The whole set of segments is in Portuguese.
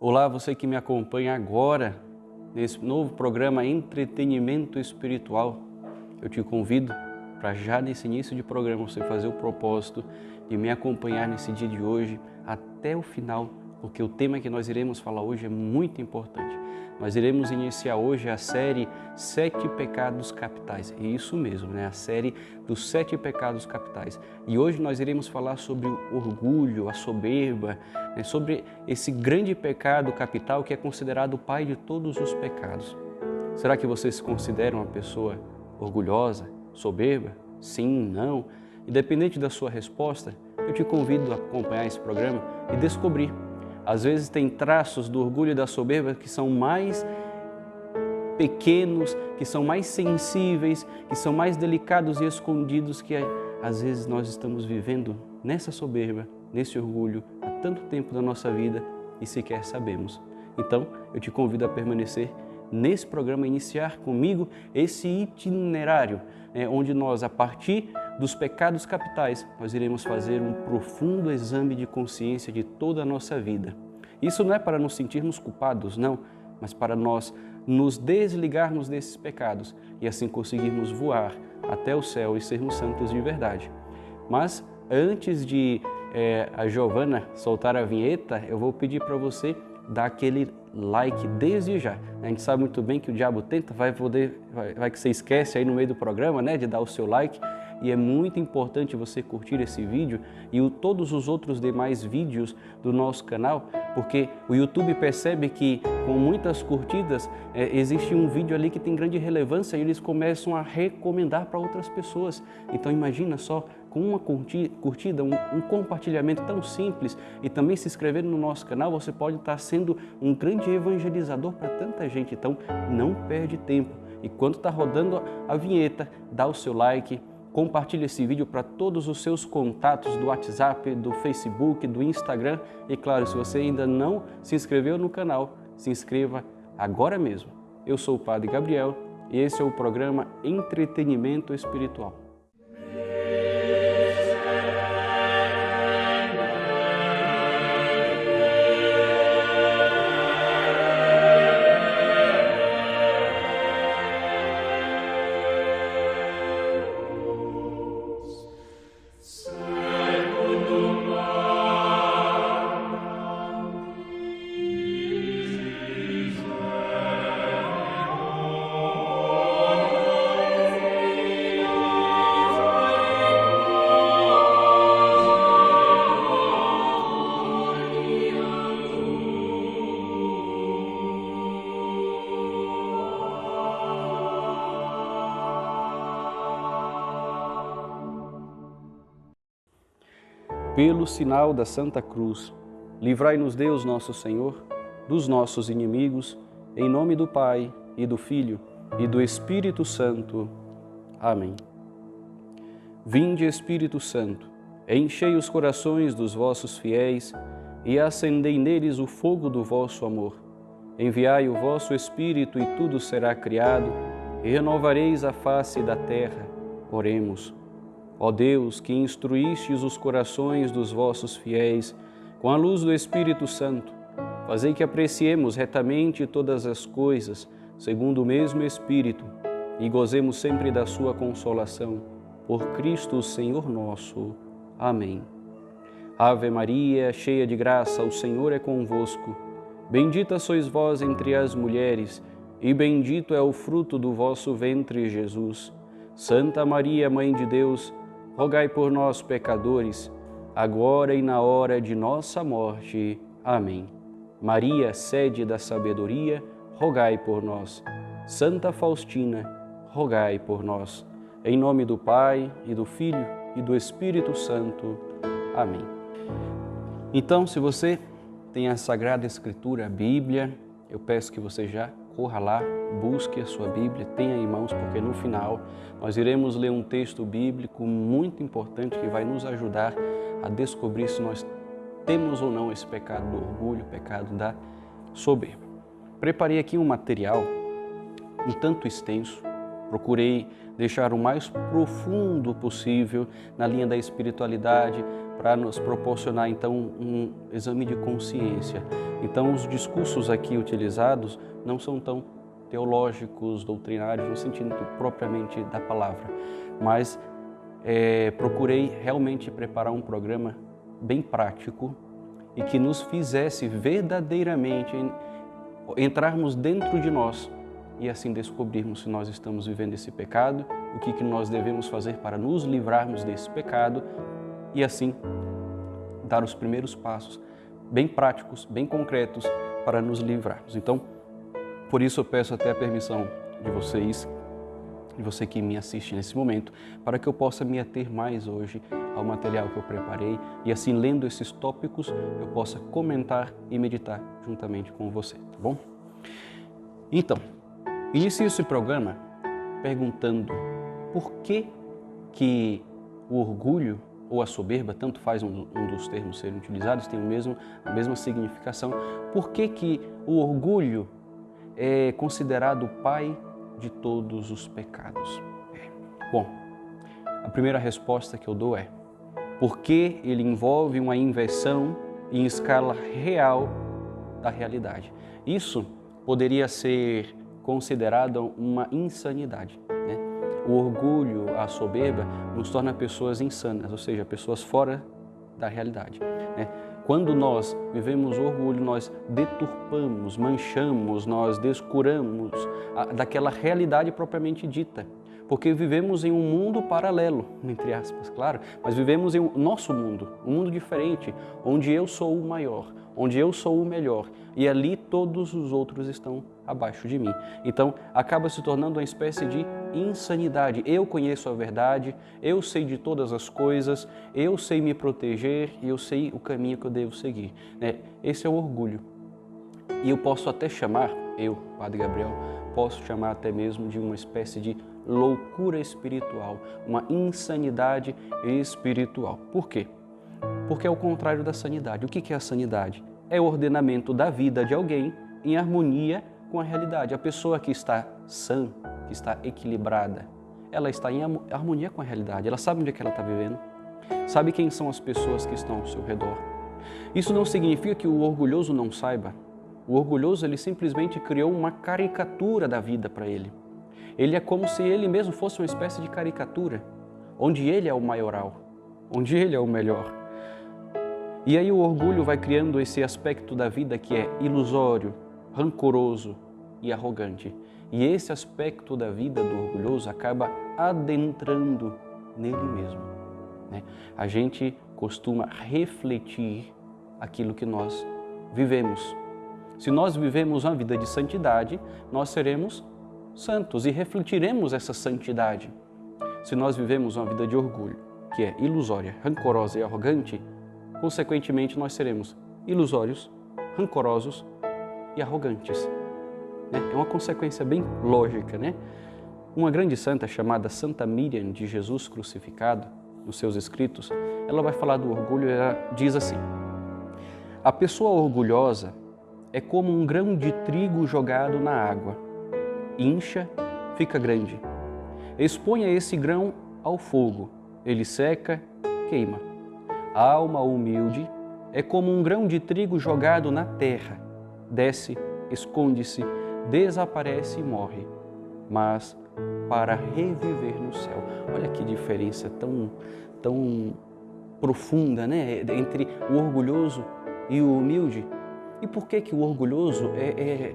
Olá, você que me acompanha agora nesse novo programa Entretenimento Espiritual. Eu te convido para já nesse início de programa você fazer o propósito de me acompanhar nesse dia de hoje até o final, porque o tema que nós iremos falar hoje é muito importante. Nós iremos iniciar hoje a série 7 Pecados Capitais. É isso mesmo, né? A série dos 7 Pecados Capitais. E hoje nós iremos falar sobre o orgulho, a soberba, né? Sobre esse grande pecado capital que é considerado o pai de todos os pecados. Será que você se considera uma pessoa orgulhosa, soberba? Sim, não? Independente da sua resposta, eu te convido a acompanhar esse programa e descobrir. Às vezes tem traços do orgulho e da soberba que são mais pequenos, que são mais sensíveis, que são mais delicados e escondidos que às vezes nós estamos vivendo nessa soberba, nesse orgulho há tanto tempo da nossa vida e sequer sabemos. Então, eu te convido a permanecer nesse programa, iniciar comigo esse itinerário, onde nós, a partir dos pecados capitais, nós iremos fazer um profundo exame de consciência de toda a nossa vida. Isso não é para nos sentirmos culpados, não, mas para nós nos desligarmos desses pecados e assim conseguirmos voar até o céu e sermos santos de verdade. Mas antes de a Giovana soltar a vinheta, eu vou pedir para você dar aquele like desde já. A gente sabe muito bem que o diabo tenta, vai que você esquece aí no meio do programa, né, de dar o seu like. E é muito importante você curtir esse vídeo e todos os outros demais vídeos do nosso canal, porque o YouTube percebe que com muitas curtidas existe um vídeo ali que tem grande relevância e eles começam a recomendar para outras pessoas. Então imagina só, com uma curtida, um compartilhamento tão simples e também se inscrever no nosso canal, você pode estar sendo um grande evangelizador para tanta gente. Então não perde tempo. E quando está rodando a vinheta, dá o seu like, compartilhe esse vídeo para todos os seus contatos do WhatsApp, do Facebook, do Instagram. E claro, se você ainda não se inscreveu no canal, se inscreva agora mesmo. Eu sou o Padre Gabriel e esse é o programa Entretenimento Espiritual. Pelo sinal da Santa Cruz, livrai-nos Deus nosso Senhor dos nossos inimigos, em nome do Pai, e do Filho, e do Espírito Santo. Amém. Vinde, Espírito Santo, enchei os corações dos vossos fiéis e acendei neles o fogo do vosso amor. Enviai o vosso Espírito e tudo será criado, e renovareis a face da terra. Oremos. Ó Deus, que instruístes os corações dos vossos fiéis com a luz do Espírito Santo, fazei que apreciemos retamente todas as coisas, segundo o mesmo Espírito, e gozemos sempre da sua consolação. Por Cristo, Senhor nosso. Amém. Ave Maria, cheia de graça, o Senhor é convosco. Bendita sois vós entre as mulheres, e bendito é o fruto do vosso ventre, Jesus. Santa Maria, Mãe de Deus, rogai por nós, pecadores, agora e na hora de nossa morte. Amém. Maria, sede da sabedoria, rogai por nós. Santa Faustina, rogai por nós. Em nome do Pai, e do Filho, e do Espírito Santo. Amém. Então, se você tem a Sagrada Escritura, a Bíblia, eu peço que você já corra lá, busque a sua Bíblia, tenha em mãos, porque no final nós iremos ler um texto bíblico muito importante que vai nos ajudar a descobrir se nós temos ou não esse pecado do orgulho, pecado da soberba. Preparei aqui um material um tanto extenso, procurei deixar o mais profundo possível na linha da espiritualidade, para nos proporcionar então um exame de consciência. Então os discursos aqui utilizados não são tão teológicos, doutrinários, no sentido propriamente da palavra, mas procurei realmente preparar um programa bem prático e que nos fizesse verdadeiramente entrarmos dentro de nós e assim descobrirmos se nós estamos vivendo esse pecado, o que nós devemos fazer para nos livrarmos desse pecado e assim dar os primeiros passos bem práticos, bem concretos para nos livrarmos. Então, por isso eu peço até a permissão de vocês, de você que me assiste nesse momento, para que eu possa me ater mais hoje ao material que eu preparei e assim, lendo esses tópicos, eu possa comentar e meditar juntamente com você, tá bom? Então, inicio esse programa perguntando por que o orgulho ou a soberba, tanto faz um dos termos serem utilizados, tem a mesma significação. Por que o orgulho é considerado o pai de todos os pecados? Bom, a primeira resposta que eu dou é porque ele envolve uma inversão em escala real da realidade. Isso poderia ser considerado uma insanidade, né? O orgulho, a soberba, nos torna pessoas insanas, ou seja, pessoas fora da realidade, né? Quando nós vivemos o orgulho, nós deturpamos, manchamos, nós descuramos daquela realidade propriamente dita, porque vivemos em um mundo paralelo, entre aspas, claro, mas vivemos em nosso mundo, um mundo diferente, onde eu sou o maior, onde eu sou o melhor, e ali todos os outros estão abaixo de mim. Então, acaba se tornando uma espécie de insanidade. Eu conheço a verdade, eu sei de todas as coisas, eu sei me proteger e eu sei o caminho que eu devo seguir, né? Esse é o orgulho. E eu posso até chamar, Padre Gabriel, posso chamar até mesmo de uma espécie de loucura espiritual, uma insanidade espiritual. Por quê? Porque é o contrário da sanidade. O que é a sanidade? É o ordenamento da vida de alguém em harmonia com a realidade. A pessoa que está sã, que está equilibrada, ela está em harmonia com a realidade, ela sabe onde é que ela está vivendo, sabe quem são as pessoas que estão ao seu redor. Isso não significa que o orgulhoso não saiba. O orgulhoso, ele simplesmente criou uma caricatura da vida para ele. Ele é como se ele mesmo fosse uma espécie de caricatura, onde ele é o maioral, onde ele é o melhor. E aí o orgulho vai criando esse aspecto da vida que é ilusório, rancoroso e arrogante. E esse aspecto da vida do orgulhoso acaba adentrando nele mesmo, né? A gente costuma refletir aquilo que nós vivemos. Se nós vivemos uma vida de santidade, nós seremos santos e refletiremos essa santidade. Se nós vivemos uma vida de orgulho, que é ilusória, rancorosa e arrogante, consequentemente nós seremos ilusórios, rancorosos e arrogantes. É uma consequência bem lógica, né? Uma grande santa chamada Santa Miriam de Jesus Crucificado, nos seus escritos, ela vai falar do orgulho e ela diz assim: a pessoa orgulhosa é como um grão de trigo jogado na água. Incha, fica grande. Exponha esse grão ao fogo, ele seca, queima. A alma humilde é como um grão de trigo jogado na terra. Desce, esconde-se, desaparece e morre, mas para reviver no céu. Olha que diferença tão profunda, né? Entre o orgulhoso e o humilde. E por que o orgulhoso é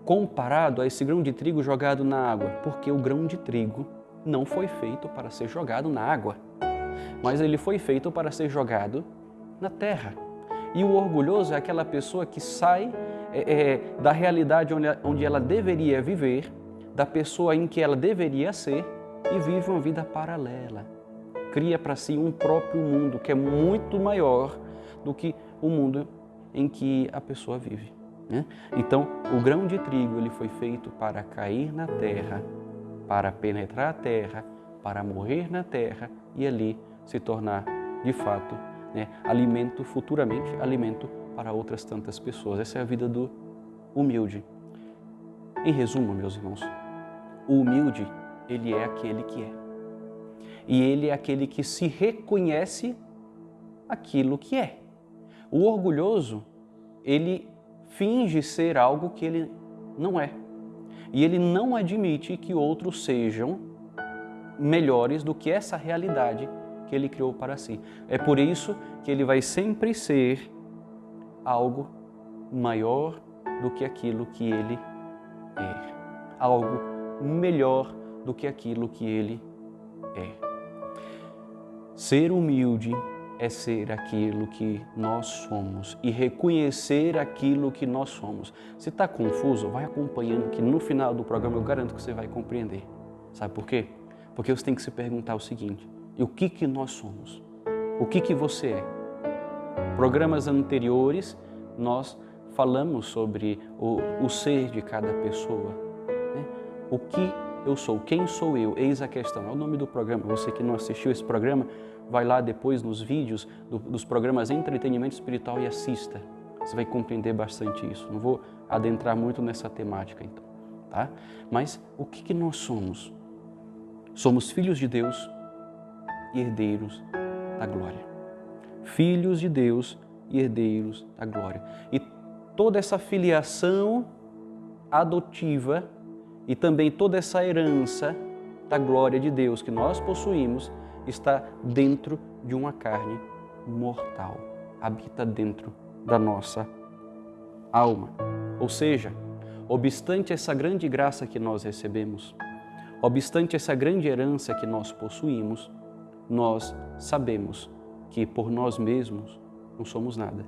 comparado a esse grão de trigo jogado na água? Porque o grão de trigo não foi feito para ser jogado na água, mas ele foi feito para ser jogado na terra. E o orgulhoso é aquela pessoa que sai da realidade onde ela deveria viver, da pessoa em que ela deveria ser e vive uma vida paralela. Cria para si um próprio mundo que é muito maior do que o mundo em que a pessoa vive, né? Então, o grão de trigo ele foi feito para cair na terra, para penetrar a terra, para morrer na terra e ali se tornar, de fato, né, alimento, futuramente, alimento para outras tantas pessoas. Essa é a vida do humilde. Em resumo, meus irmãos, o humilde, ele é aquele que é. E ele é aquele que se reconhece aquilo que é. O orgulhoso, ele finge ser algo que ele não é. E ele não admite que outros sejam melhores do que essa realidade que ele criou para si. É por isso que ele vai sempre ser algo maior do que aquilo que ele é. Algo melhor do que aquilo que ele é. Ser humilde é ser aquilo que nós somos e reconhecer aquilo que nós somos. Se está confuso, vai acompanhando que no final do programa eu garanto que você vai compreender. Sabe por quê? Porque você tem que se perguntar o seguinte: e o que nós somos? O que você é? Programas anteriores nós falamos sobre o ser de cada pessoa. Né? O que eu sou? Quem sou eu? Eis a questão. É o nome do programa. Você que não assistiu esse programa, vai lá depois nos vídeos dos programas Entretenimento Espiritual e assista. Você vai compreender bastante isso. Não vou adentrar muito nessa temática então, tá? Mas o que nós somos? Somos filhos de Deus e herdeiros da glória. Filhos de Deus e herdeiros da glória. E toda essa filiação adotiva e também toda essa herança da glória de Deus que nós possuímos está dentro de uma carne mortal, habita dentro da nossa alma. Ou seja, obstante essa grande graça que nós recebemos, obstante essa grande herança que nós possuímos, nós sabemos que por nós mesmos não somos nada.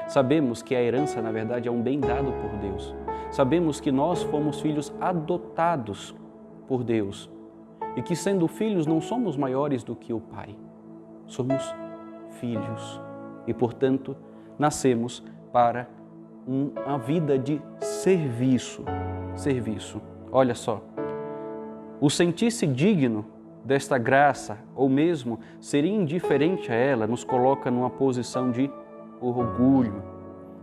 Sabemos que a herança, na verdade, é um bem dado por Deus. Sabemos que nós fomos filhos adotados por Deus e que, sendo filhos, não somos maiores do que o Pai. Somos filhos e, portanto, nascemos para uma vida de serviço. Serviço. Olha só, o sentir-se digno desta graça, ou mesmo ser indiferente a ela, nos coloca numa posição de orgulho,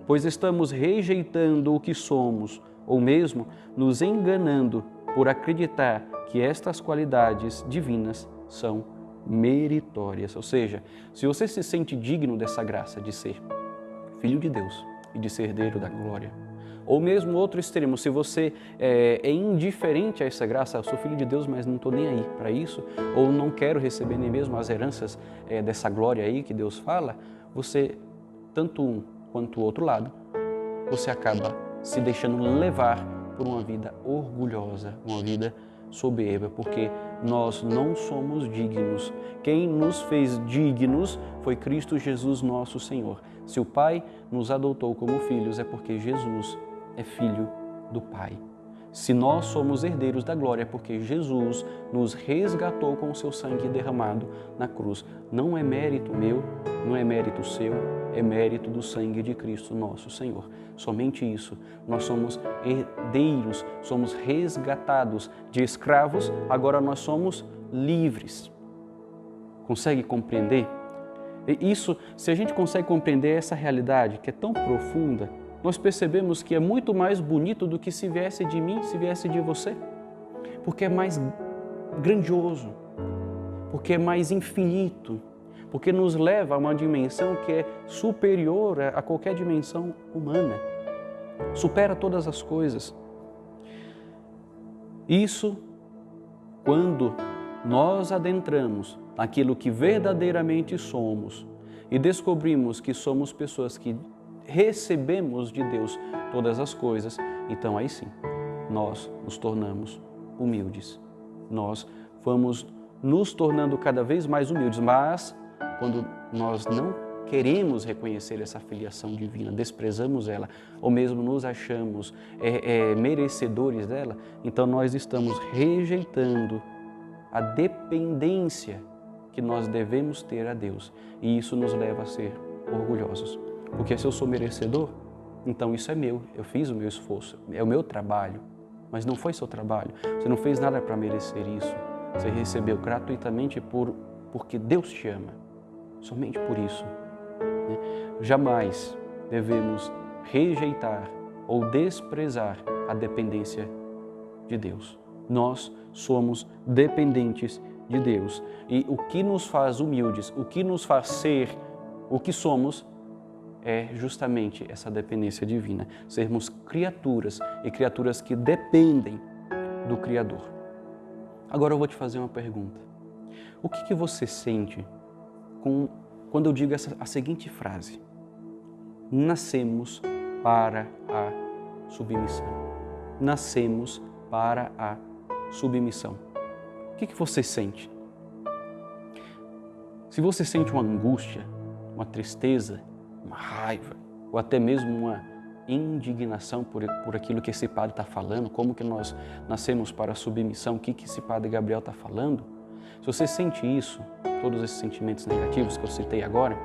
pois estamos rejeitando o que somos, ou mesmo nos enganando por acreditar que estas qualidades divinas são meritórias. Ou seja, se você se sente digno dessa graça de ser filho de Deus e de ser herdeiro da glória, ou mesmo outro extremo, se você é indiferente a essa graça, eu sou filho de Deus, mas não estou nem aí para isso, ou não quero receber nem mesmo as heranças dessa glória aí que Deus fala, você, tanto um quanto o outro lado, você acaba se deixando levar por uma vida orgulhosa, uma vida soberba, porque nós não somos dignos. Quem nos fez dignos foi Cristo Jesus, nosso Senhor. Se o Pai nos adotou como filhos, é porque Jesus é filho do Pai. Se nós somos herdeiros da glória, é porque Jesus nos resgatou com o seu sangue derramado na cruz. Não é mérito meu, não é mérito seu, é mérito do sangue de Cristo, nosso Senhor. Somente isso. Nós somos herdeiros, somos resgatados de escravos, agora nós somos livres. Consegue compreender? Isso, se a gente consegue compreender essa realidade que é tão profunda, nós percebemos que é muito mais bonito do que se viesse de mim, se viesse de você. Porque é mais grandioso, porque é mais infinito, porque nos leva a uma dimensão que é superior a qualquer dimensão humana. Supera todas as coisas. Isso, quando nós adentramos naquilo que verdadeiramente somos e descobrimos que somos pessoas que recebemos de Deus todas as coisas, então aí sim, nós nos tornamos humildes. Nós vamos nos tornando cada vez mais humildes, mas quando nós não queremos reconhecer essa filiação divina, desprezamos ela, ou mesmo nos achamos merecedores dela, então nós estamos rejeitando a dependência que nós devemos ter a Deus, e isso nos leva a ser orgulhosos. Porque se eu sou merecedor, então isso é meu, eu fiz o meu esforço, é o meu trabalho, mas não foi seu trabalho, você não fez nada para merecer isso, você recebeu gratuitamente porque Deus te ama, somente por isso. Né? Jamais devemos rejeitar ou desprezar a dependência de Deus. Nós somos dependentes de Deus, e o que nos faz humildes, o que nos faz ser O que somos é justamente essa dependência divina, sermos criaturas e criaturas que dependem do Criador. Agora eu vou te fazer uma pergunta. O que você sente quando eu digo a seguinte frase? Nascemos para a submissão. Nascemos para a submissão. O que você sente? Se você sente uma angústia, uma tristeza, uma raiva, ou até mesmo uma indignação por aquilo que esse padre está falando, como que nós nascemos para a submissão, o que esse padre Gabriel está falando, se você sente isso, todos esses sentimentos negativos que eu citei agora,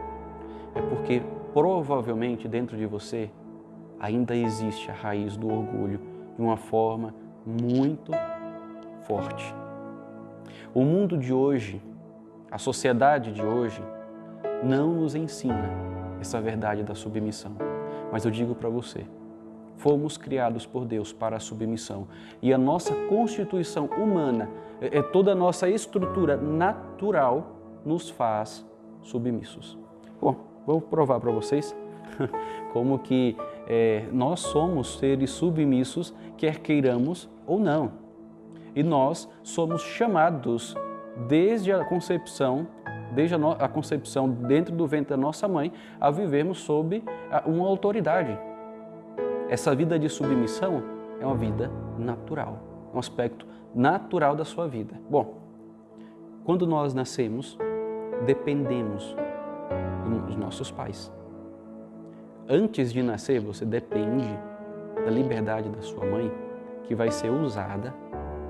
é porque provavelmente dentro de você ainda existe a raiz do orgulho de uma forma muito forte. O mundo de hoje, a sociedade de hoje, não nos ensina essa verdade da submissão. Mas eu digo para você, fomos criados por Deus para a submissão. E a nossa constituição humana, toda a nossa estrutura natural, nos faz submissos. Bom, vou provar para vocês como que nós somos seres submissos, quer queiramos ou não. E nós somos chamados desde a concepção, dentro do ventre da nossa mãe, a vivermos sob uma autoridade. Essa vida de submissão é uma vida natural, um aspecto natural da sua vida. Bom, quando nós nascemos, dependemos dos nossos pais. Antes de nascer, você depende da liberdade da sua mãe, que vai ser usada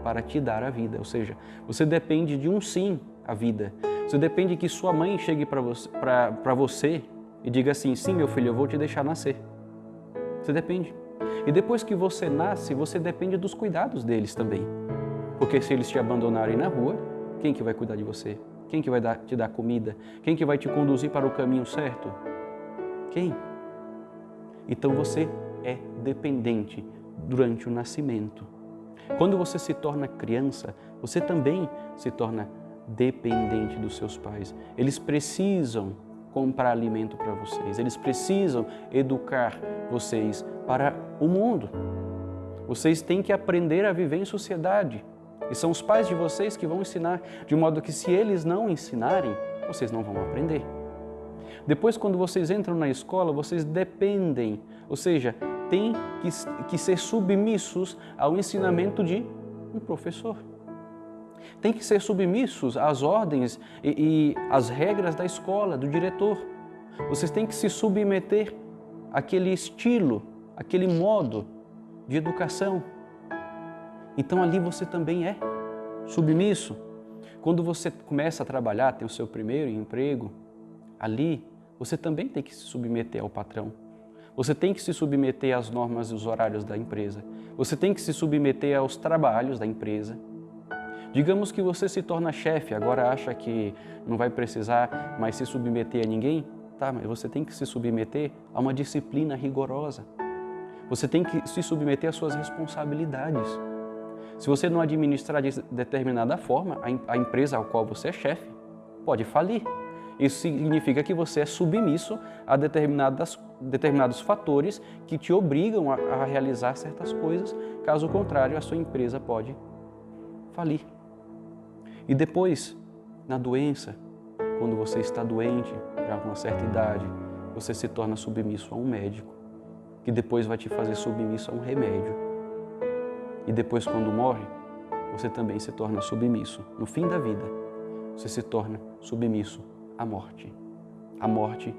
para te dar a vida. Ou seja, você depende de um sim à vida. Você depende que sua mãe chegue para você e diga assim, sim, meu filho, eu vou te deixar nascer. Você depende. E depois que você nasce, você depende dos cuidados deles também. Porque se eles te abandonarem na rua, quem que vai cuidar de você? Quem que vai te dar comida? Quem que vai te conduzir para o caminho certo? Quem? Então você é dependente durante o nascimento. Quando você se torna criança, você também se torna dependente dos seus pais. Eles precisam comprar alimento para vocês, eles precisam educar vocês para o mundo. Vocês têm que aprender a viver em sociedade. E são os pais de vocês que vão ensinar, de modo que se eles não ensinarem, vocês não vão aprender. Depois, quando vocês entram na escola, vocês dependem, ou seja, têm que ser submissos ao ensinamento de um professor. Tem que ser submissos às ordens e às regras da escola, do diretor. Vocês têm que se submeter àquele estilo, àquele modo de educação. Então ali você também é submisso. Quando você começa a trabalhar, tem o seu primeiro emprego, ali você também tem que se submeter ao patrão. Você tem que se submeter às normas e os horários da empresa. Você tem que se submeter aos trabalhos da empresa. Digamos que você se torna chefe, agora acha que não vai precisar mais se submeter a ninguém? Tá, mas você tem que se submeter a uma disciplina rigorosa. Você tem que se submeter às suas responsabilidades. Se você não administrar de determinada forma, a empresa ao qual você é chefe pode falir. Isso significa que você é submisso a determinados fatores que te obrigam a realizar certas coisas. Caso contrário, a sua empresa pode falir. E depois, na doença, quando você está doente, já com uma certa idade, você se torna submisso a um médico, que depois vai te fazer submisso a um remédio. E depois, quando morre, você também se torna submisso. No fim da vida, você se torna submisso à morte. A morte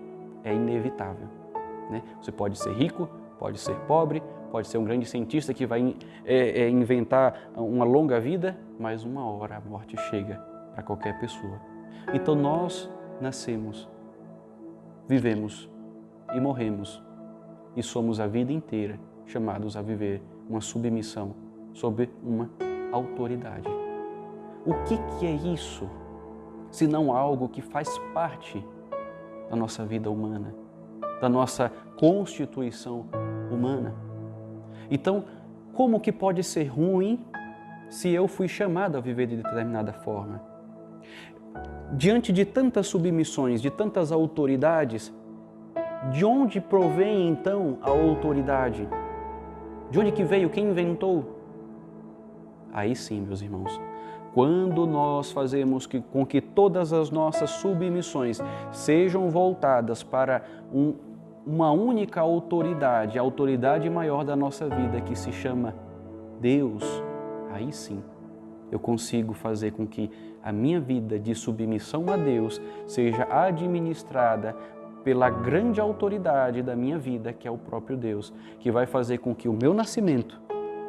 é inevitável, né? Você pode ser rico, pode ser pobre, pode ser um grande cientista que vai inventar uma longa vida, mas uma hora a morte chega para qualquer pessoa. Então nós nascemos, vivemos e morremos e somos a vida inteira chamados a viver uma submissão sob uma autoridade. O que é isso, se não algo que faz parte da nossa vida humana, da nossa constituição humana? Então, como que pode ser ruim se eu fui chamado a viver de determinada forma? diante de tantas submissões, de tantas autoridades, de onde provém então a autoridade? De onde que veio? Quem inventou? Aí sim, meus irmãos, quando nós fazemos com que todas as nossas submissões sejam voltadas para uma única autoridade, a autoridade maior da nossa vida, que se chama Deus, aí sim eu consigo fazer com que a minha vida de submissão a Deus seja administrada pela grande autoridade da minha vida, que é o próprio Deus, que vai fazer com que o meu nascimento,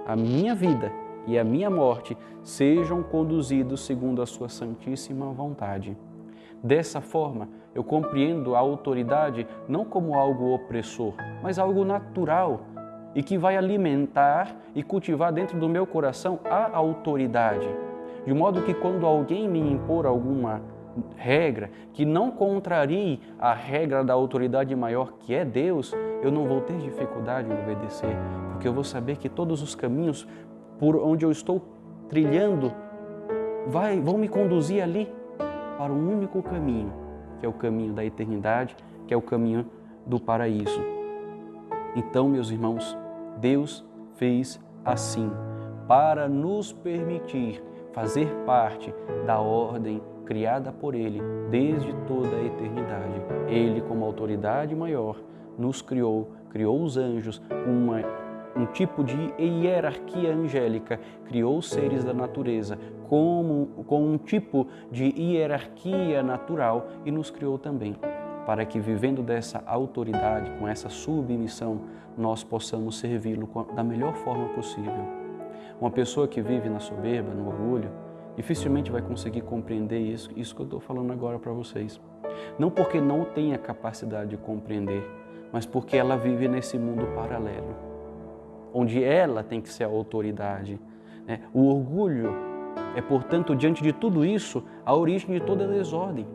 a minha vida e a minha morte sejam conduzidos segundo a sua santíssima vontade. Dessa forma, eu compreendo a autoridade não como algo opressor, mas algo natural e que vai alimentar e cultivar dentro do meu coração a autoridade. De modo que quando alguém me impor alguma regra que não contrarie a regra da autoridade maior, que é Deus, eu não vou ter dificuldade em obedecer, porque eu vou saber que todos os caminhos por onde eu estou trilhando vão me conduzir ali para um único caminho, que é o caminho da eternidade, que é o caminho do paraíso. Então, meus irmãos, Deus fez assim para nos permitir fazer parte da ordem criada por Ele desde toda a eternidade. Ele, como autoridade maior, nos criou os anjos com um tipo de hierarquia angélica, criou os seres da natureza com um tipo de hierarquia natural e nos criou também para que, vivendo dessa autoridade, com essa submissão, nós possamos servi-lo da melhor forma possível. Uma pessoa que vive na soberba, no orgulho, dificilmente vai conseguir compreender isso que eu estou falando agora para vocês. Não porque não tenha capacidade de compreender, mas porque ela vive nesse mundo paralelo, onde ela tem que ser a autoridade. O orgulho é, portanto, diante de tudo isso, a origem de toda desordem,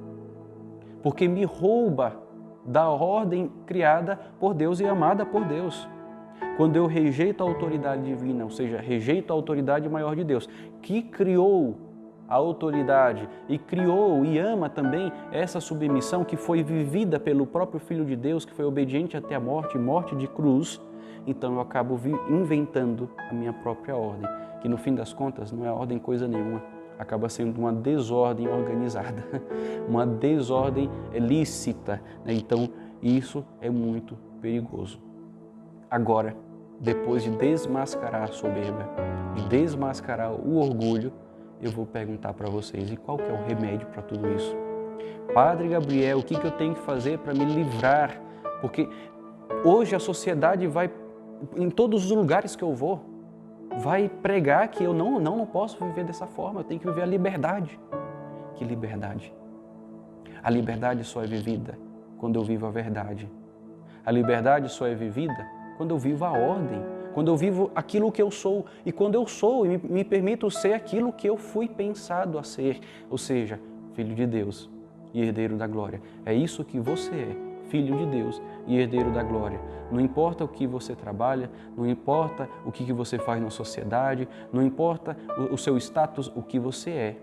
porque me rouba da ordem criada por Deus e amada por Deus. Quando eu rejeito a autoridade divina, ou seja, rejeito a autoridade maior de Deus, que criou a autoridade e criou e ama também essa submissão que foi vivida pelo próprio Filho de Deus, que foi obediente até a morte de cruz, então eu acabo inventando a minha própria ordem, que no fim das contas não é ordem coisa nenhuma, acaba sendo uma desordem organizada, uma desordem lícita. Então isso é muito perigoso. Agora, depois de desmascarar a soberba, de desmascarar o orgulho, eu vou perguntar para vocês, e qual que é o remédio para tudo isso? Padre Gabriel, o que eu tenho que fazer para me livrar? Porque hoje a sociedade vai, em todos os lugares que eu vou, vai pregar que eu não posso viver dessa forma, eu tenho que viver a liberdade. Que liberdade? A liberdade só é vivida quando eu vivo a verdade. A liberdade só é vivida quando eu vivo a ordem, quando eu vivo aquilo que eu sou, e quando eu sou e me permito ser aquilo que eu fui pensado a ser, ou seja, Filho de Deus e herdeiro da glória. É isso que você é, Filho de Deus e herdeiro da glória. Não importa o que você trabalha, não importa o que você faz na sociedade, não importa o seu status, o que você é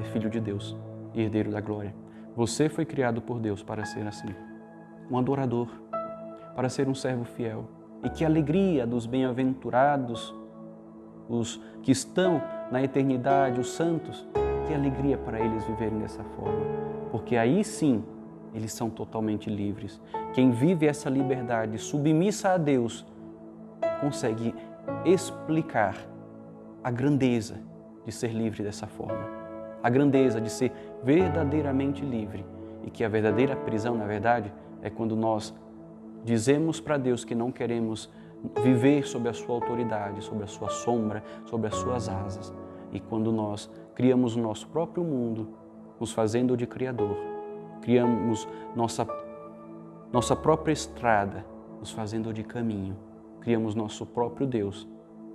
Filho de Deus e herdeiro da glória. Você foi criado por Deus para ser assim, um adorador, para ser um servo fiel. E que alegria dos bem-aventurados, os que estão na eternidade, os santos, que alegria para eles viverem dessa forma, porque aí sim eles são totalmente livres. Quem vive essa liberdade submissa a Deus consegue explicar a grandeza de ser livre dessa forma, a grandeza de ser verdadeiramente livre, e que a verdadeira prisão, na verdade, é quando nós dizemos para Deus que não queremos viver sob a sua autoridade, sob a sua sombra, sob as suas asas. E quando nós criamos o nosso próprio mundo, nos fazendo de Criador, criamos nossa própria estrada, nos fazendo de caminho, criamos nosso próprio Deus,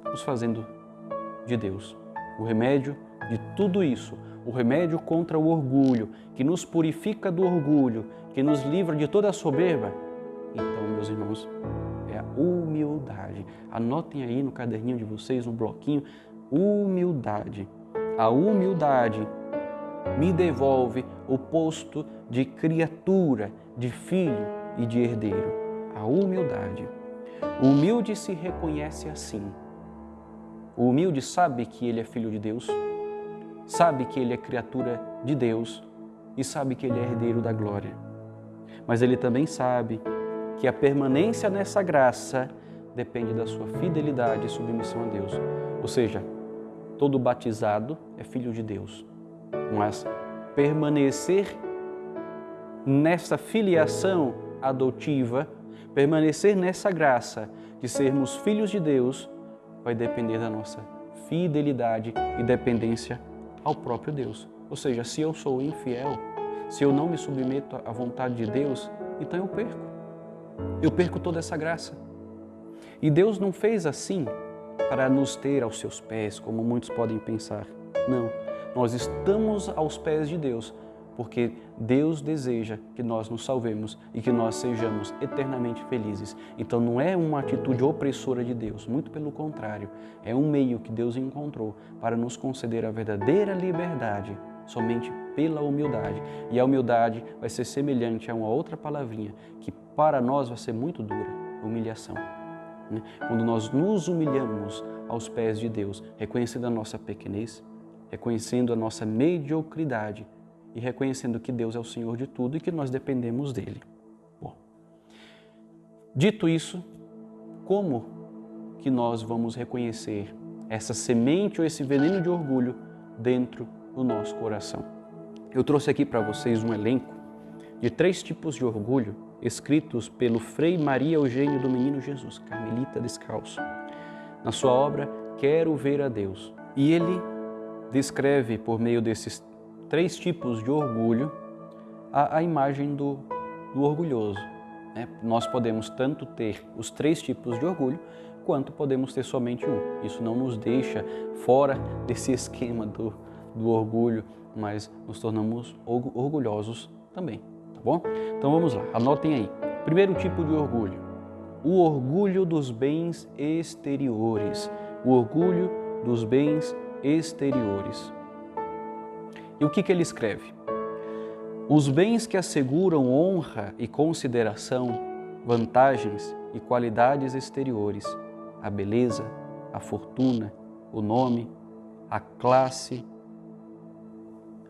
nos fazendo de Deus. O remédio de tudo isso, o remédio contra o orgulho, que nos purifica do orgulho, que nos livra de toda a soberba, então, meus irmãos, é a humildade. Anotem aí no caderninho de vocês, no bloquinho, humildade. A humildade me devolve o posto de criatura, de filho e de herdeiro, a humildade. O humilde se reconhece assim. O humilde sabe que ele é filho de Deus, sabe que ele é criatura de Deus e sabe que ele é herdeiro da glória. Mas ele também sabe que a permanência nessa graça depende da sua fidelidade e submissão a Deus. Ou seja, todo batizado é filho de Deus, mas permanecer nessa filiação adotiva, permanecer nessa graça de sermos filhos de Deus, vai depender da nossa fidelidade e dependência ao próprio Deus. Ou seja, se eu sou infiel, se eu não me submeto à vontade de Deus, então eu perco. Eu perco toda essa graça. E Deus não fez assim para nos ter aos seus pés, como muitos podem pensar. Não, nós estamos aos pés de Deus, porque Deus deseja que nós nos salvemos e que nós sejamos eternamente felizes. Então não é uma atitude opressora de Deus, muito pelo contrário, é um meio que Deus encontrou para nos conceder a verdadeira liberdade, somente pela humildade. E a humildade vai ser semelhante a uma outra palavrinha, que para nós vai ser muito dura, humilhação. Quando nós nos humilhamos aos pés de Deus, reconhecendo a nossa pequenez, reconhecendo a nossa mediocridade e reconhecendo que Deus é o Senhor de tudo e que nós dependemos dEle. Bom, dito isso, como que nós vamos reconhecer essa semente ou esse veneno de orgulho dentro do nosso coração? Eu trouxe aqui para vocês um elenco de 3 tipos de orgulho escritos pelo Frei Maria Eugênio do Menino Jesus, carmelita descalço, na sua obra Quero Ver a Deus. E ele descreve, por meio desses 3 tipos de orgulho, a imagem do orgulhoso. Nós podemos tanto ter os 3 tipos de orgulho, quanto podemos ter somente um. Isso não nos deixa fora desse esquema do orgulho, mas nos tornamos orgulhosos também. Tá bom? Então vamos lá, anotem aí. Primeiro tipo de orgulho, o orgulho dos bens exteriores. O orgulho dos bens exteriores. E o que ele escreve? Os bens que asseguram honra e consideração, vantagens e qualidades exteriores, a beleza, a fortuna, o nome, a classe,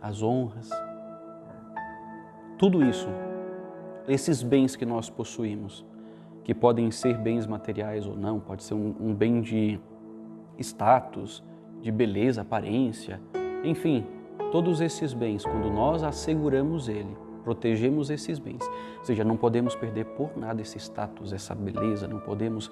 as honras, tudo isso, esses bens que nós possuímos, que podem ser bens materiais ou não, pode ser um bem de status, de beleza, aparência, enfim, todos esses bens, quando nós asseguramos ele, protegemos esses bens, ou seja, não podemos perder por nada esse status, essa beleza, não podemos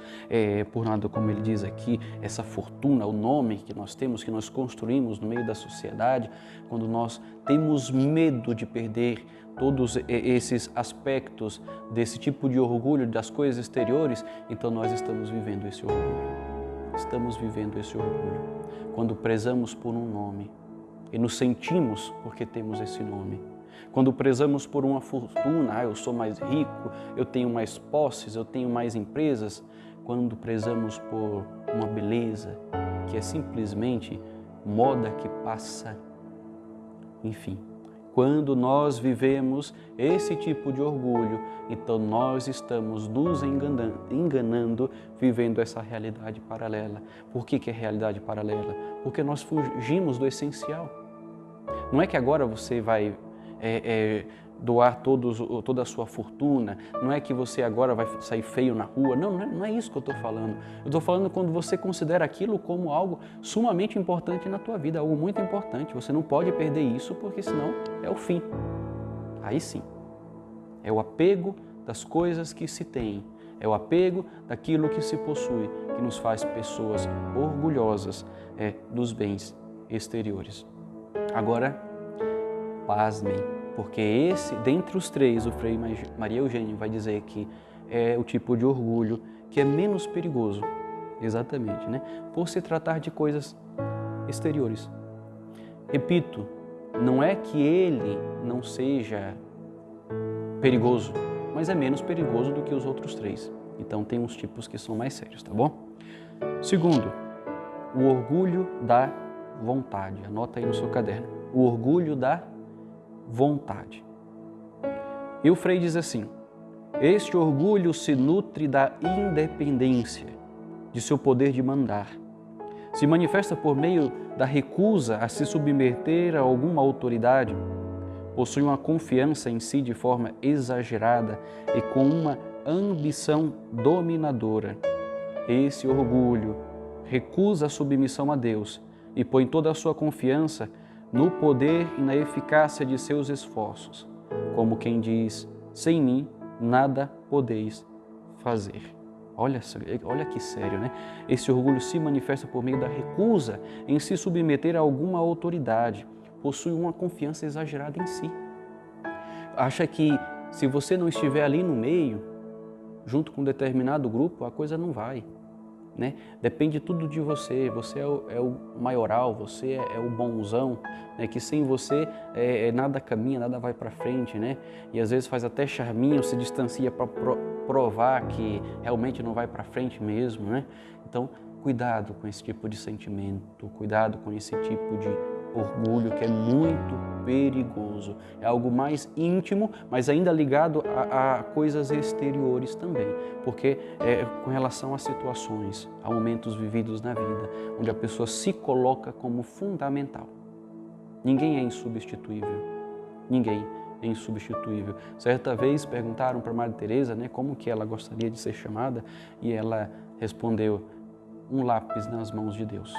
por nada, como ele diz aqui, essa fortuna, o nome que nós temos, que nós construímos no meio da sociedade. Quando nós temos medo de perder todos esses aspectos desse tipo de orgulho das coisas exteriores, então nós estamos vivendo esse orgulho. Estamos vivendo esse orgulho. Quando prezamos por um nome e nos sentimos porque temos esse nome. Quando prezamos por uma fortuna, eu sou mais rico, eu tenho mais posses, eu tenho mais empresas. Quando prezamos por uma beleza que é simplesmente moda que passa. Enfim, quando nós vivemos esse tipo de orgulho, então nós estamos nos enganando, vivendo essa realidade paralela. Por que é realidade paralela? Porque nós fugimos do essencial. Não é que agora você vai doar toda a sua fortuna, não é que você agora vai sair feio na rua, não é isso que eu estou falando. Eu estou falando quando você considera aquilo como algo sumamente importante na tua vida, algo muito importante. Você não pode perder isso, porque senão é o fim. Aí sim, é o apego das coisas que se tem, é o apego daquilo que se possui, que nos faz pessoas orgulhosas dos bens exteriores. Agora, pasmem, porque esse, dentre os 3, o Frei Maria Eugênio vai dizer que é o tipo de orgulho que é menos perigoso, exatamente, por se tratar de coisas exteriores. Repito, não é que ele não seja perigoso, mas é menos perigoso do que os outros 3. Então tem uns tipos que são mais sérios, tá bom? Segundo, o orgulho da vontade. Anota aí no seu caderno. O orgulho da vontade. E o Frei diz assim: este orgulho se nutre da independência, de seu poder de mandar. Se manifesta por meio da recusa a se submeter a alguma autoridade, possui uma confiança em si de forma exagerada e com uma ambição dominadora. Esse orgulho recusa a submissão a Deus e põe toda a sua confiança no poder e na eficácia de seus esforços, como quem diz: sem mim nada podeis fazer. Olha que sério, né? Esse orgulho se manifesta por meio da recusa em se submeter a alguma autoridade, possui uma confiança exagerada em si. Acha que se você não estiver ali no meio, junto com um determinado grupo, a coisa não vai, né? Depende tudo de você, você é o maioral, você é o bonzão, né? Que sem você nada caminha, nada vai para frente, né? E às vezes faz até charminho, se distancia para provar que realmente não vai para frente mesmo, né? Então, cuidado com esse tipo de sentimento, cuidado com esse tipo de orgulho que é muito perigoso. É algo mais íntimo, mas ainda ligado a coisas exteriores também, porque é com relação a situações, a momentos vividos na vida, onde a pessoa se coloca como fundamental. Ninguém é insubstituível, ninguém é insubstituível. Certa vez perguntaram para Madre Teresa, né, como que ela gostaria de ser chamada, e ela respondeu: um lápis nas mãos de Deus,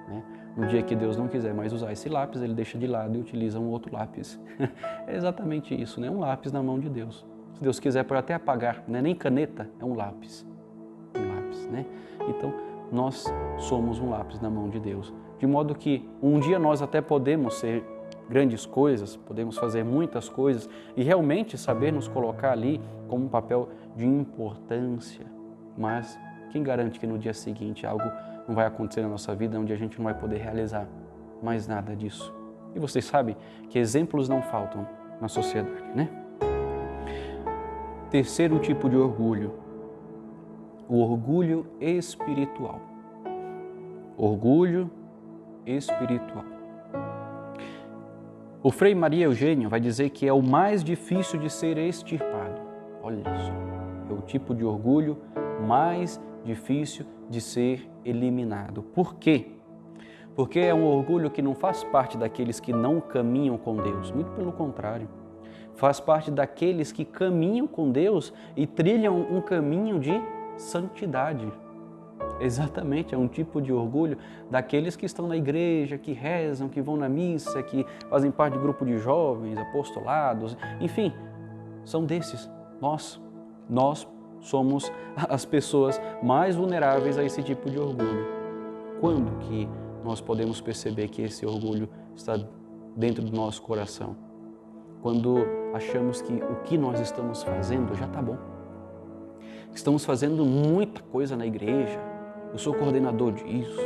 né? No dia que Deus não quiser mais usar esse lápis, ele deixa de lado e utiliza um outro lápis. É exatamente isso, né? Um lápis na mão de Deus. Se Deus quiser, pode até apagar, não é nem caneta, é um lápis. Um lápis, né? Então, nós somos um lápis na mão de Deus. De modo que um dia nós até podemos ser grandes coisas, podemos fazer muitas coisas e realmente saber nos colocar ali como um papel de importância. Mas quem garante que no dia seguinte algo não vai acontecer na nossa vida onde a gente não vai poder realizar mais nada disso? E vocês sabem que exemplos não faltam na sociedade, né? Terceiro tipo de orgulho, o orgulho espiritual. Orgulho espiritual. O Frei Maria Eugênio vai dizer que é o mais difícil de ser extirpado. Olha só, é o tipo de orgulho mais difícil de ser eliminado. Por quê? Porque é um orgulho que não faz parte daqueles que não caminham com Deus, muito pelo contrário. Faz parte daqueles que caminham com Deus e trilham um caminho de santidade. Exatamente, é um tipo de orgulho daqueles que estão na igreja, que rezam, que vão na missa, que fazem parte de grupo de jovens, apostolados, enfim, são desses. Nós somos as pessoas mais vulneráveis a esse tipo de orgulho. Quando que nós podemos perceber que esse orgulho está dentro do nosso coração? Quando achamos que o que nós estamos fazendo já está bom. Estamos fazendo muita coisa na igreja, eu sou coordenador disso,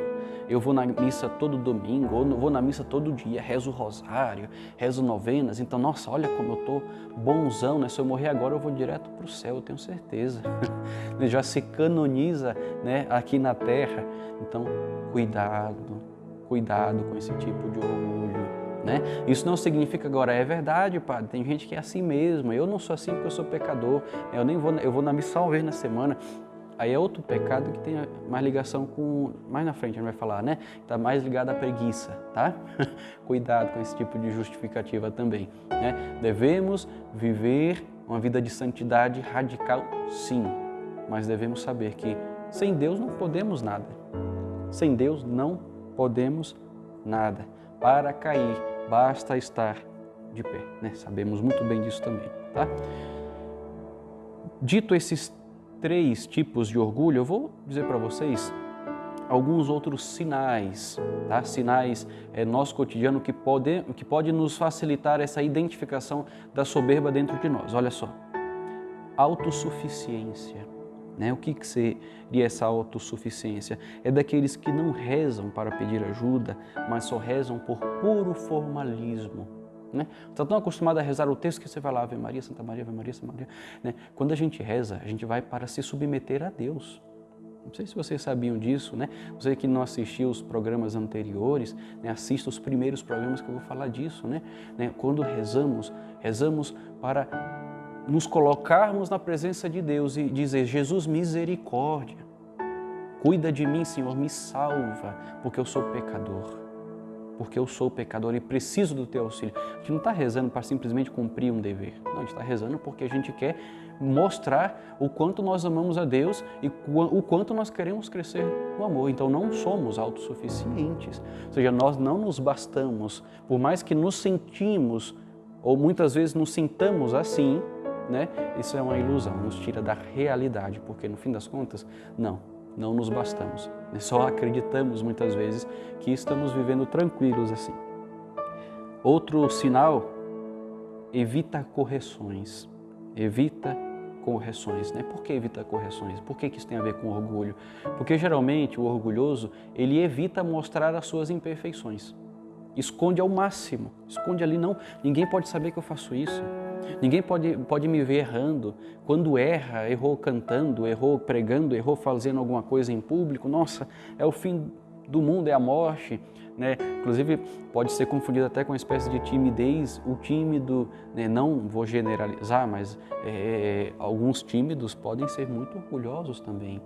eu vou na missa todo domingo, ou vou na missa todo dia, rezo o rosário, rezo novenas, então, nossa, olha como eu estou bonzão, né? Se eu morrer agora eu vou direto para o céu, eu tenho certeza. Já se canoniza, né, aqui na terra. Então, cuidado com esse tipo de orgulho, né? Isso não significa agora, é verdade, padre, tem gente que é assim mesmo, eu não sou assim porque eu sou pecador, eu vou na missa uma vez na semana. Aí é outro pecado que tem mais ligação com, mais na frente a gente vai falar, né? Está mais ligado à preguiça, tá? Cuidado com esse tipo de justificativa também, né? Devemos viver uma vida de santidade radical, sim, mas devemos saber que sem Deus não podemos nada. Sem Deus não podemos nada. Para cair, basta estar de pé, né? Sabemos muito bem disso também, tá? Dito esses 3 tipos de orgulho, eu vou dizer para vocês alguns outros sinais, tá? Sinais nosso cotidiano que pode nos facilitar essa identificação da soberba dentro de nós. Olha só, autossuficiência, né? O que seria essa autossuficiência? É daqueles que não rezam para pedir ajuda, mas só rezam por puro formalismo. Né? Você está tão acostumado a rezar o texto que você vai lá, Ave Maria, Santa Maria, Ave Maria, Santa Maria. Né? Quando a gente reza, a gente vai para se submeter a Deus. Não sei se vocês sabiam disso, né? Você que não assistiu os programas anteriores, né? Assista os primeiros programas que eu vou falar disso, né? Quando rezamos para nos colocarmos na presença de Deus e dizer: Jesus, misericórdia, cuida de mim, Senhor, me salva, porque eu sou pecador. Porque eu sou pecador e preciso do teu auxílio. A gente não está rezando para simplesmente cumprir um dever. Não, a gente está rezando porque a gente quer mostrar o quanto nós amamos a Deus e o quanto nós queremos crescer no amor. Então não somos autossuficientes. Ou seja, nós não nos bastamos. Por mais que nos sentimos, ou muitas vezes nos sintamos assim, né? Isso é uma ilusão, nos tira da realidade. Porque no fim das contas, não nos bastamos. Só acreditamos muitas vezes que estamos vivendo tranquilos assim. Outro sinal, evita correções. Evita correções, né? Por que evita correções? Por que isso tem a ver com orgulho? Porque geralmente o orgulhoso, ele evita mostrar as suas imperfeições. Esconde ao máximo, esconde ali, não, ninguém pode saber que eu faço isso. Ninguém pode me ver errando. Quando errou cantando, errou pregando, errou fazendo alguma coisa em público, nossa, é o fim do mundo, é a morte, né? Inclusive pode ser confundido até com uma espécie de timidez. O tímido, né? Não vou generalizar, mas alguns tímidos podem ser muito orgulhosos também.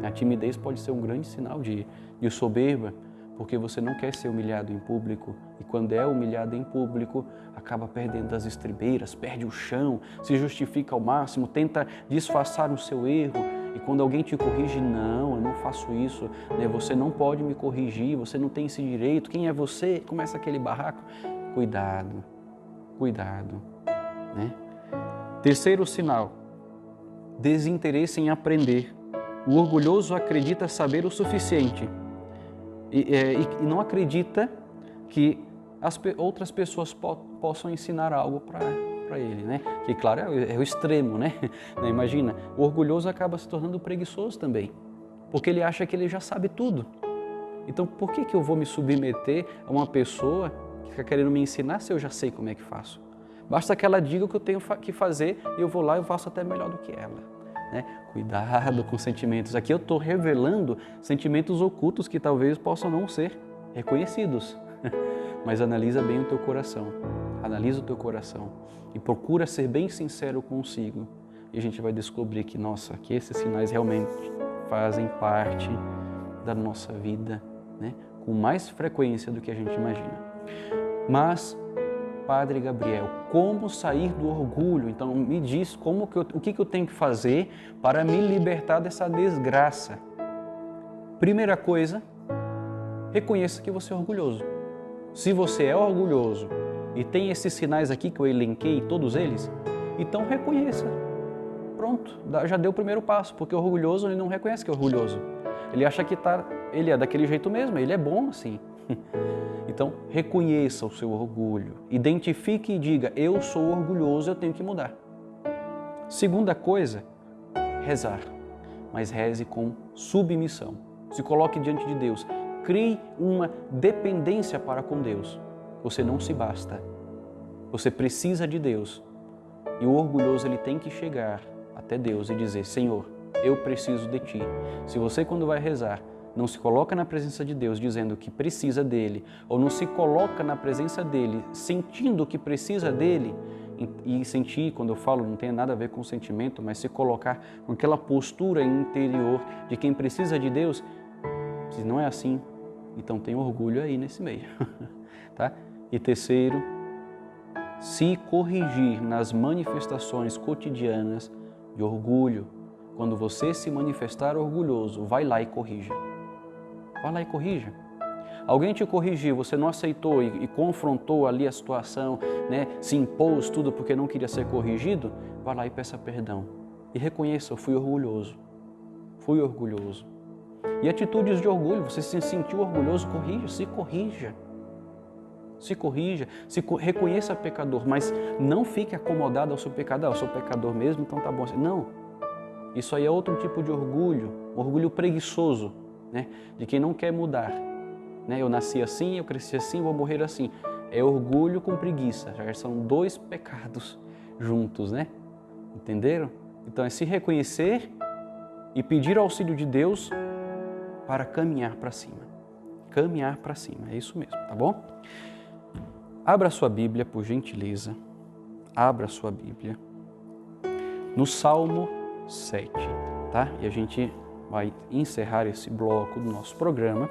A timidez pode ser um grande sinal de soberba, porque você não quer ser humilhado em público e quando é humilhado em público, acaba perdendo as estribeiras, perde o chão, se justifica ao máximo, tenta disfarçar o seu erro e quando alguém te corrige, não, eu não faço isso, né? Você não pode me corrigir, você não tem esse direito, quem é você? Começa aquele barraco. Cuidado, né? Terceiro sinal, desinteresse em aprender. O orgulhoso acredita saber o suficiente. E não acredita que outras pessoas possam ensinar algo para ele, né? Que, claro, é o extremo, né? Imagina, o orgulhoso acaba se tornando preguiçoso também, porque ele acha que ele já sabe tudo. Então, por que eu vou me submeter a uma pessoa que está querendo me ensinar se eu já sei como é que faço? Basta que ela diga o que eu tenho que fazer e eu vou lá e faço até melhor do que ela. Né? Cuidado com sentimentos. Aqui eu estou revelando sentimentos ocultos que talvez possam não ser reconhecidos. Mas analisa bem o teu coração. Analisa o teu coração e procura ser bem sincero consigo. E a gente vai descobrir que, nossa, que esses sinais realmente fazem parte da nossa vida, né? Com mais frequência do que a gente imagina. Mas, Padre Gabriel, como sair do orgulho? Então me diz o que eu tenho que fazer para me libertar dessa desgraça. Primeira coisa, reconheça que você é orgulhoso. Se você é orgulhoso e tem esses sinais aqui que eu elenquei, todos eles, então reconheça. Pronto, já deu o primeiro passo, porque o orgulhoso ele não reconhece que é orgulhoso. Ele acha que ele é daquele jeito mesmo, ele é bom assim. Então, reconheça o seu orgulho, identifique e diga, eu sou orgulhoso, eu tenho que mudar. Segunda coisa, rezar, mas reze com submissão. Se coloque diante de Deus, crie uma dependência para com Deus. Você não se basta, você precisa de Deus. E o orgulhoso ele tem que chegar até Deus e dizer, Senhor, eu preciso de Ti. Se você quando vai rezar, não se coloca na presença de Deus dizendo que precisa dEle, ou não se coloca na presença dEle sentindo que precisa dEle, e sentir, quando eu falo, não tem nada a ver com sentimento, mas se colocar com aquela postura interior de quem precisa de Deus, se não é assim, então tem orgulho aí nesse meio. Tá? E terceiro, se corrigir nas manifestações cotidianas de orgulho. Quando você se manifestar orgulhoso, vai lá e corrija. Vai lá e corrija. Alguém te corrigiu, você não aceitou e confrontou ali a situação, né? Se impôs tudo porque não queria ser corrigido, vai lá e peça perdão. E reconheça, eu fui orgulhoso. Fui orgulhoso. E atitudes de orgulho, você se sentiu orgulhoso, corrija, se corrija. Se corrija, reconheça pecador, mas não fique acomodado ao seu pecado. Eu sou pecador mesmo, então tá bom. Não, isso aí é outro tipo de orgulho preguiçoso, né? De quem não quer mudar. Né? Eu nasci assim, eu cresci assim, vou morrer assim. É orgulho com preguiça, já são dois pecados juntos, né? Entenderam? Então é se reconhecer e pedir auxílio de Deus para caminhar para cima. Caminhar para cima, é isso mesmo, tá bom? Abra sua Bíblia, por gentileza. Abra sua Bíblia no Salmo 7, tá? E a gente vai encerrar esse bloco do nosso programa,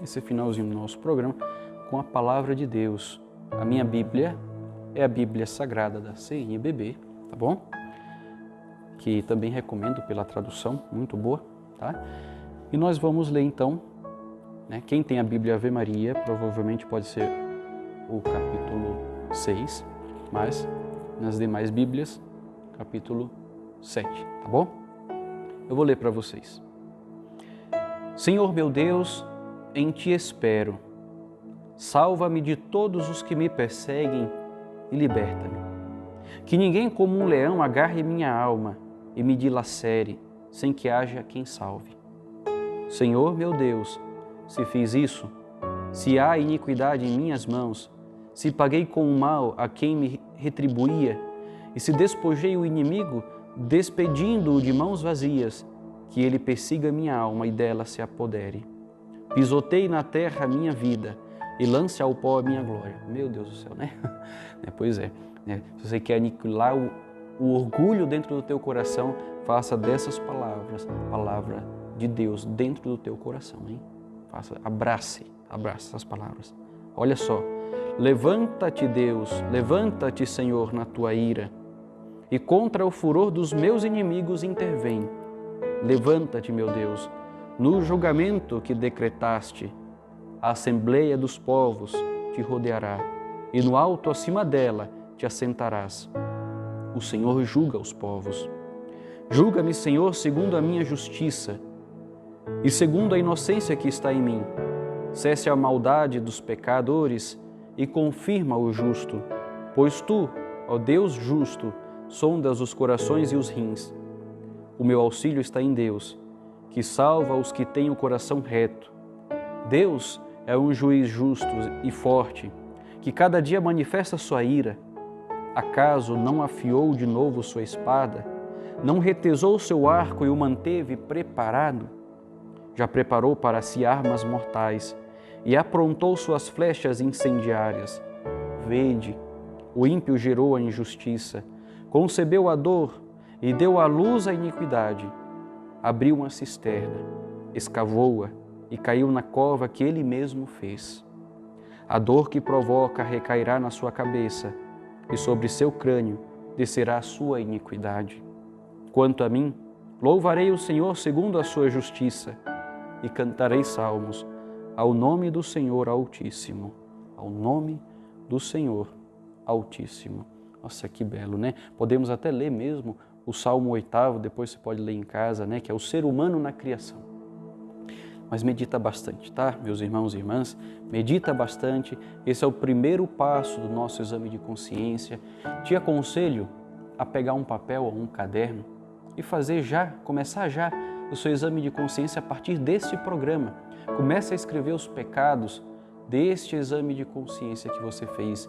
esse finalzinho do nosso programa, com a palavra de Deus. A minha Bíblia é a Bíblia Sagrada da CNBB, tá bom? Que também recomendo pela tradução, muito boa, tá? E nós vamos ler então, né? Quem tem a Bíblia Ave Maria, provavelmente pode ser o capítulo 6, mas nas demais Bíblias, capítulo 7, tá bom? Eu vou ler para vocês. Senhor meu Deus, em Ti espero. Salva-me de todos os que me perseguem e liberta-me. Que ninguém como um leão agarre minha alma e me dilacere, sem que haja quem salve. Senhor meu Deus, se fiz isso, se há iniquidade em minhas mãos, se paguei com o mal a quem me retribuía, e se despojei o inimigo, despedindo-o de mãos vazias, que ele persiga minha alma e dela se apodere. Pisotei na terra a minha vida e lance ao pó a minha glória. Meu Deus do céu, né? Pois é, né? Se você quer aniquilar o orgulho dentro do teu coração, faça dessas palavras, palavra de Deus dentro do teu coração, hein? Abrace essas palavras. Olha só, levanta-te Deus, levanta-te Senhor na tua ira, e contra o furor dos meus inimigos intervém. Levanta-te, meu Deus, no julgamento que decretaste, a assembleia dos povos te rodeará, e no alto acima dela te assentarás. O Senhor julga os povos. Julga-me, Senhor, segundo a minha justiça e segundo a inocência que está em mim. Cesse a maldade dos pecadores e confirma o justo, pois Tu, ó Deus justo, sondas os corações e os rins. O meu auxílio está em Deus, que salva os que têm o coração reto. Deus é um juiz justo e forte, que cada dia manifesta sua ira. Acaso não afiou de novo sua espada? Não retesou seu arco e o manteve preparado? Já preparou para si armas mortais e aprontou suas flechas incendiárias. Vede, o ímpio gerou a injustiça, concebeu a dor e deu à luz a iniquidade. Abriu uma cisterna, escavou-a e caiu na cova que ele mesmo fez. A dor que provoca recairá na sua cabeça, e sobre seu crânio descerá a sua iniquidade. Quanto a mim, louvarei o Senhor segundo a sua justiça, e cantarei salmos ao nome do Senhor Altíssimo. Ao nome do Senhor Altíssimo. Nossa, que belo, né? Podemos até ler mesmo o Salmo 8º, depois você pode ler em casa, né? Que é o ser humano na criação. Mas medita bastante, tá? Meus irmãos e irmãs, medita bastante. Esse é o primeiro passo do nosso exame de consciência. Te aconselho a pegar um papel ou um caderno e começar já o seu exame de consciência a partir deste programa. Comece a escrever os pecados deste exame de consciência que você fez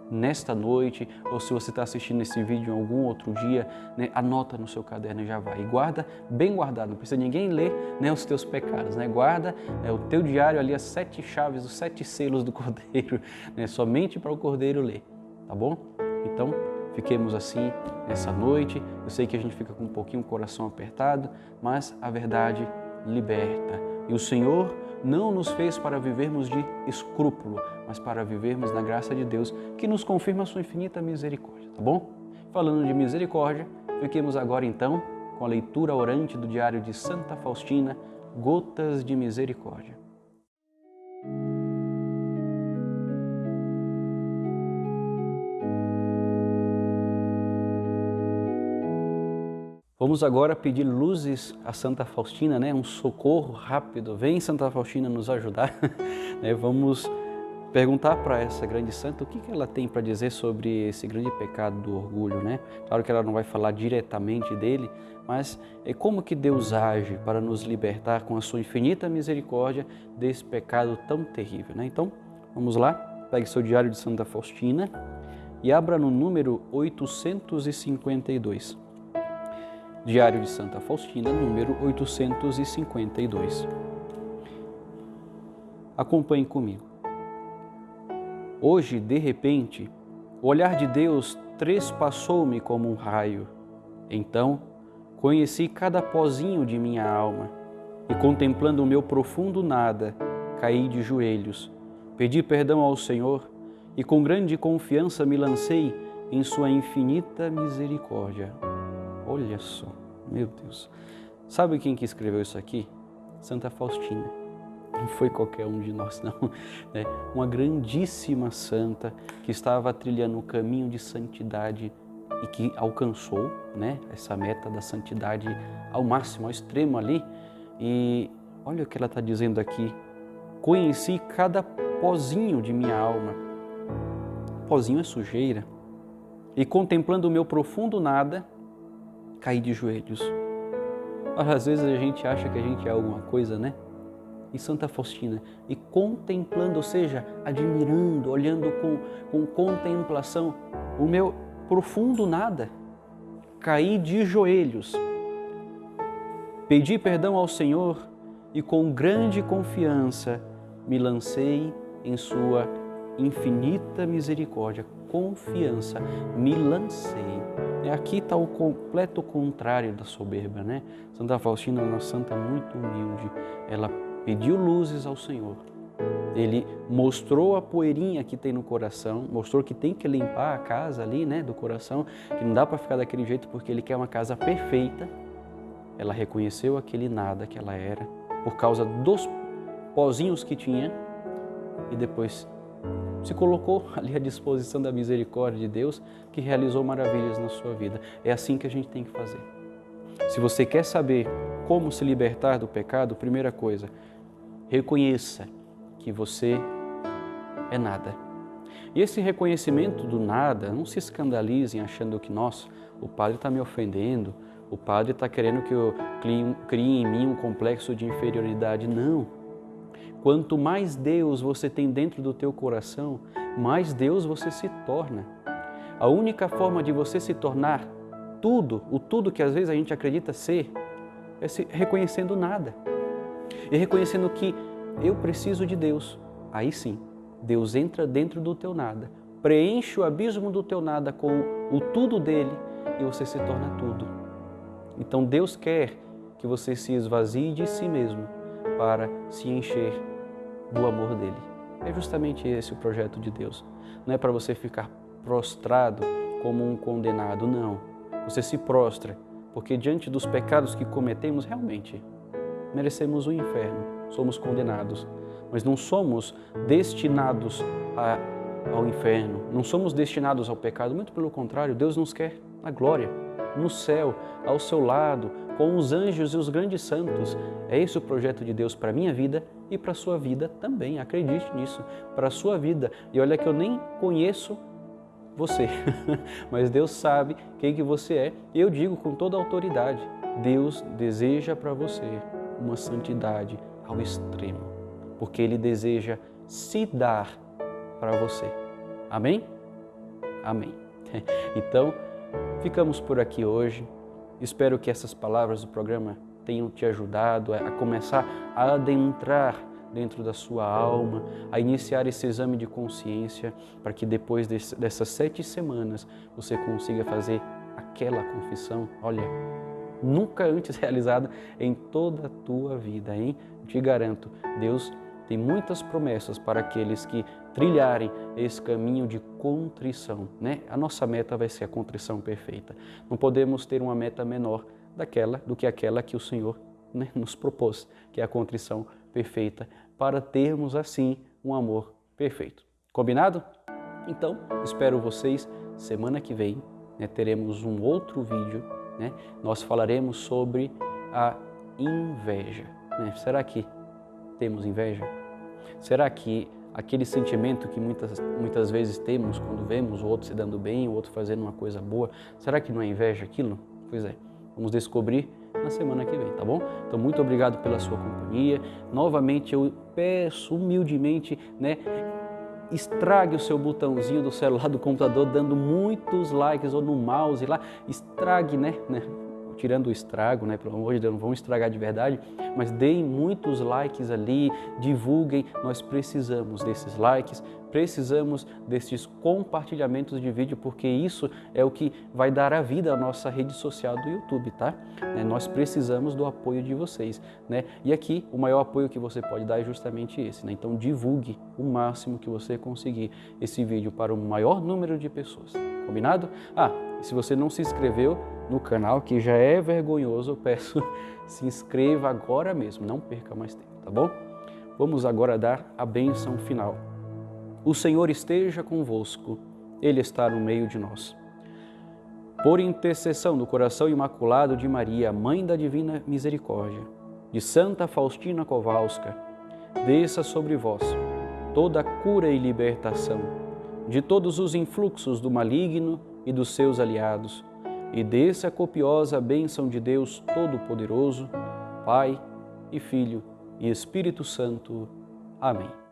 nesta noite, ou se você está assistindo esse vídeo em algum outro dia, né, anota no seu caderno e já vai. E guarda bem guardado, não precisa ninguém ler, né, os teus pecados. Né? Guarda o teu diário ali, as 7 chaves, os 7 selos do Cordeiro, né, somente para o Cordeiro ler, tá bom? Então, fiquemos assim nessa noite. Eu sei que a gente fica com um pouquinho o coração apertado, mas a verdade liberta. E o Senhor não nos fez para vivermos de escrúpulo, mas para vivermos na graça de Deus, que nos confirma a sua infinita misericórdia, tá bom? Falando de misericórdia, fiquemos agora então com a leitura orante do diário de Santa Faustina, Gotas de Misericórdia. Vamos agora pedir luzes a Santa Faustina, né? Um socorro rápido. Vem, Santa Faustina, nos ajudar. Vamos perguntar para essa grande santa o que ela tem para dizer sobre esse grande pecado do orgulho, né? Claro que ela não vai falar diretamente dele, mas é como que Deus age para nos libertar com a sua infinita misericórdia desse pecado tão terrível, né? Então, vamos lá, pegue seu diário de Santa Faustina e abra no número 852. Diário de Santa Faustina, número 852. Acompanhe comigo. Hoje, de repente, o olhar de Deus trespassou-me como um raio. Então, conheci cada pozinho de minha alma e, contemplando o meu profundo nada, caí de joelhos, pedi perdão ao Senhor e com grande confiança me lancei em sua infinita misericórdia. Olha só, meu Deus. Sabe quem que escreveu isso aqui? Santa Faustina. Não foi qualquer um de nós, não. É uma grandíssima santa que estava trilhando o caminho de santidade e que alcançou, né, essa meta da santidade ao máximo, ao extremo ali. E olha o que ela está dizendo aqui. Conheci cada pozinho de minha alma. Pozinho é sujeira. E contemplando o meu profundo nada, caí de joelhos. Às vezes a gente acha que a gente é alguma coisa, né? E Santa Faustina, e contemplando, ou seja, admirando, olhando com contemplação o meu profundo nada, caí de joelhos, pedi perdão ao Senhor e com grande confiança me lancei em sua infinita misericórdia. Confiança, me lancei. Aqui está o completo contrário da soberba, né? Santa Faustina é uma santa muito humilde. Ela pediu luzes ao Senhor. Ele mostrou a poeirinha que tem no coração, mostrou que tem que limpar a casa ali, né, do coração, que não dá para ficar daquele jeito porque ele quer uma casa perfeita. Ela reconheceu aquele nada que ela era, por causa dos pozinhos que tinha, e depois se colocou ali à disposição da misericórdia de Deus, que realizou maravilhas na sua vida. É assim que a gente tem que fazer. Se você quer saber como se libertar do pecado, primeira coisa, reconheça que você é nada. E esse reconhecimento do nada, não se escandalizem achando que, nossa, o padre está me ofendendo, o padre está querendo que eu crie em mim um complexo de inferioridade. Não. Quanto mais Deus você tem dentro do teu coração, mais Deus você se torna. A única forma de você se tornar o tudo que às vezes a gente acredita ser, é se reconhecendo nada. E reconhecendo que eu preciso de Deus. Aí sim, Deus entra dentro do teu nada, preenche o abismo do teu nada com o tudo dele e você se torna tudo. Então Deus quer que você se esvazie de si mesmo para se encher do amor dele. É justamente esse o projeto de Deus. Não é para você ficar prostrado como um condenado, não. Você se prostra, porque diante dos pecados que cometemos, realmente merecemos o inferno, somos condenados. Mas não somos destinados ao inferno, não somos destinados ao pecado, muito pelo contrário, Deus nos quer na glória, no céu, ao seu lado, com os anjos e os grandes santos. É esse o projeto de Deus para a minha vida e para a sua vida também, acredite nisso, para a sua vida. E olha que eu nem conheço você, mas Deus sabe quem que você é. E eu digo com toda a autoridade, Deus deseja para você uma santidade ao extremo, porque Ele deseja se dar para você. Amém? Amém. Então, ficamos por aqui hoje. Espero que essas palavras do programa tenham te ajudado a começar a adentrar dentro da sua alma, a iniciar esse exame de consciência, para que depois dessas 7 semanas você consiga fazer aquela confissão, olha, nunca antes realizada em toda a tua vida, hein? Te garanto, Deus tem muitas promessas para aqueles que trilharem esse caminho de contrição, né? A nossa meta vai ser a contrição perfeita. Não podemos ter uma meta menor do que aquela que o Senhor, né, nos propôs, que é a contrição perfeita, para termos assim um amor perfeito. Combinado? Então, espero vocês semana que vem, né, teremos um outro vídeo, né? Nós falaremos sobre a inveja, né? Será que temos inveja? Será que aquele sentimento que muitas vezes temos quando vemos o outro se dando bem, o outro fazendo uma coisa boa, será que não é inveja aquilo? Pois é, vamos descobrir na semana que vem, tá bom? Então, muito obrigado pela sua companhia. Novamente, eu peço humildemente, né, estrague o seu botãozinho do celular, do computador, dando muitos likes, ou no mouse lá, estrague, né? tirando o estrago, né? Pelo amor de Deus, não vamos estragar de verdade, mas deem muitos likes ali, divulguem, nós precisamos desses likes, precisamos desses compartilhamentos de vídeo, porque isso é o que vai dar a vida à nossa rede social do YouTube, tá? Nós precisamos do apoio de vocês, né? E aqui, o maior apoio que você pode dar é justamente esse, né? Então, divulgue o máximo que você conseguir esse vídeo para o maior número de pessoas, combinado? Se você não se inscreveu no canal, que já é vergonhoso, eu peço, se inscreva agora mesmo, não perca mais tempo, tá bom? Vamos agora dar a bênção final. O Senhor esteja convosco, Ele está no meio de nós. Por intercessão do coração imaculado de Maria, Mãe da Divina Misericórdia, de Santa Faustina Kowalska, desça sobre vós toda a cura e libertação de todos os influxos do maligno e dos seus aliados, e desça a copiosa bênção de Deus Todo-Poderoso, Pai e Filho e Espírito Santo. Amém.